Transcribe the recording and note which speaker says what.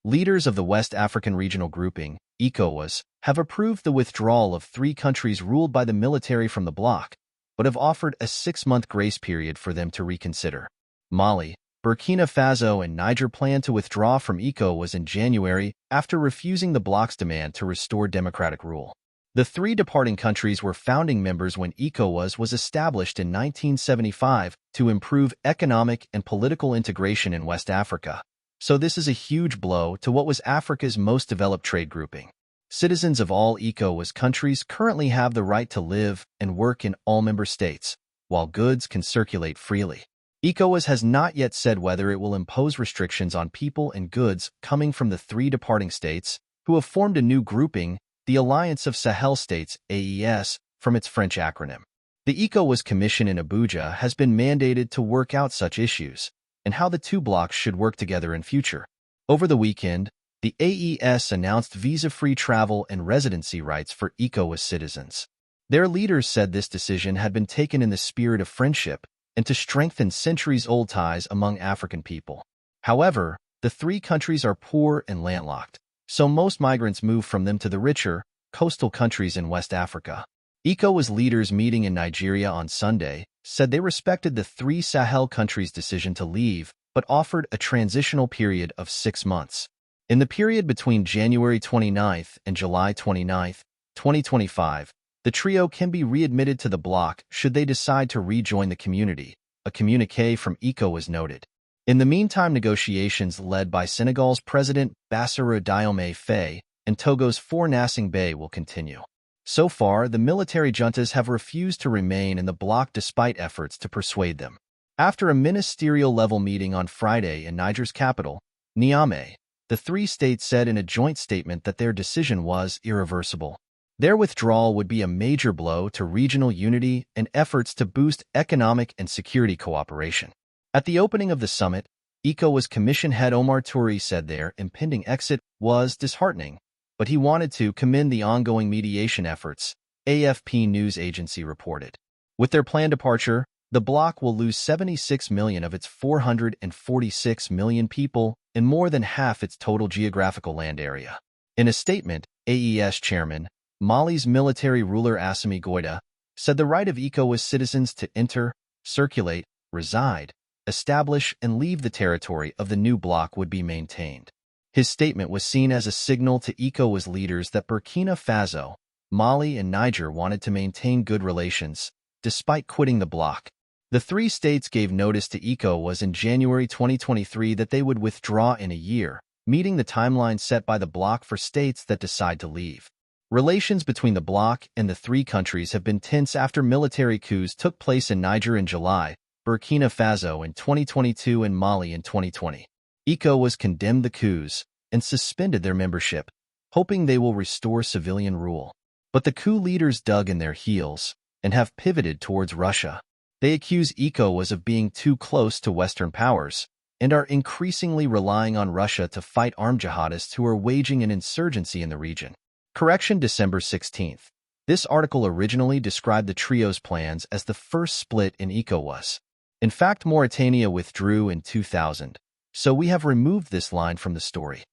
Speaker 1: Leaders of the West African Regional Grouping, Ecowas, have approved the withdrawal of 3 countries ruled by the military from the bloc, but have offered a 6-month grace period for them to reconsider. Mali, Burkina Faso, and Niger plan to withdraw from Ecowas in January after refusing the bloc's demand to restore democratic rule. The 3 departing countries were founding members when Ecowas was established in 1975 to improve economic and political integration in West Africa. So this is a huge blow to what was Africa's most developed trade grouping. Citizens of all Ecowas countries currently have the right to live and work in all member states, while goods can circulate freely. Ecowas has not yet said whether it will impose restrictions on people and goods coming from the 3 departing states, who have formed a new grouping, the Alliance of Sahel States, AES, from its French acronym. The Ecowas Commission in Abuja has been mandated to work out such issues, and how the 2 blocs should work together in future. Over the weekend, the AES announced visa-free travel and residency rights for Ecowas citizens. Their leaders said this decision had been taken in the spirit of friendship and to strengthen centuries-old ties among African people. However, the 3 countries are poor and landlocked, so most migrants move from them to the richer, coastal countries in West Africa. Ecowas leaders meeting in Nigeria on Sunday said they respected the 3 Sahel countries' decision to leave, but offered a transitional period of 6 months. In the period between January 29 and July 29, 2025, the trio can be readmitted to the bloc should they decide to rejoin the community, a communiqué from Ecowas noted. In the meantime, negotiations led by Senegal's President Bassirou Diomaye Faye and Togo's Faure Gnassingbé will continue. So far, the military juntas have refused to remain in the bloc despite efforts to persuade them. After a ministerial-level meeting on Friday in Niger's capital, Niamey, the 3 states said in a joint statement that their decision was irreversible. Their withdrawal would be a major blow to regional unity and efforts to boost economic and security cooperation. At the opening of the summit, Ecowas Commission head Omar Touré said their impending exit was disheartening, but he wanted to commend the ongoing mediation efforts, AFP news agency reported. With their planned departure, the bloc will lose 76 million of its 446 million people and more than half its total geographical land area. In a statement, AES chairman, Mali's military ruler Assimi Goïta, said the right of Ecowas citizens to enter, circulate, reside, establish, and leave the territory of the new bloc would be maintained. His statement was seen as a signal to Ecowas leaders that Burkina Faso, Mali, and Niger wanted to maintain good relations, despite quitting the bloc. The 3 states gave notice to Ecowas in January 2023 that they would withdraw in a year, meeting the timeline set by the bloc for states that decide to leave. Relations between the bloc and the 3 countries have been tense after military coups took place in Niger in July, Burkina Faso in 2022, and Mali in 2020. Ecowas condemned the coups and suspended their membership, hoping they will restore civilian rule. But the coup leaders dug in their heels and have pivoted towards Russia. They accuse Ecowas of being too close to Western powers and are increasingly relying on Russia to fight armed jihadists who are waging an insurgency in the region. Correction, December 16. This article originally described the trio's plans as the first split in Ecowas. In fact, Mauritania withdrew in 2000, so we have removed this line from the story.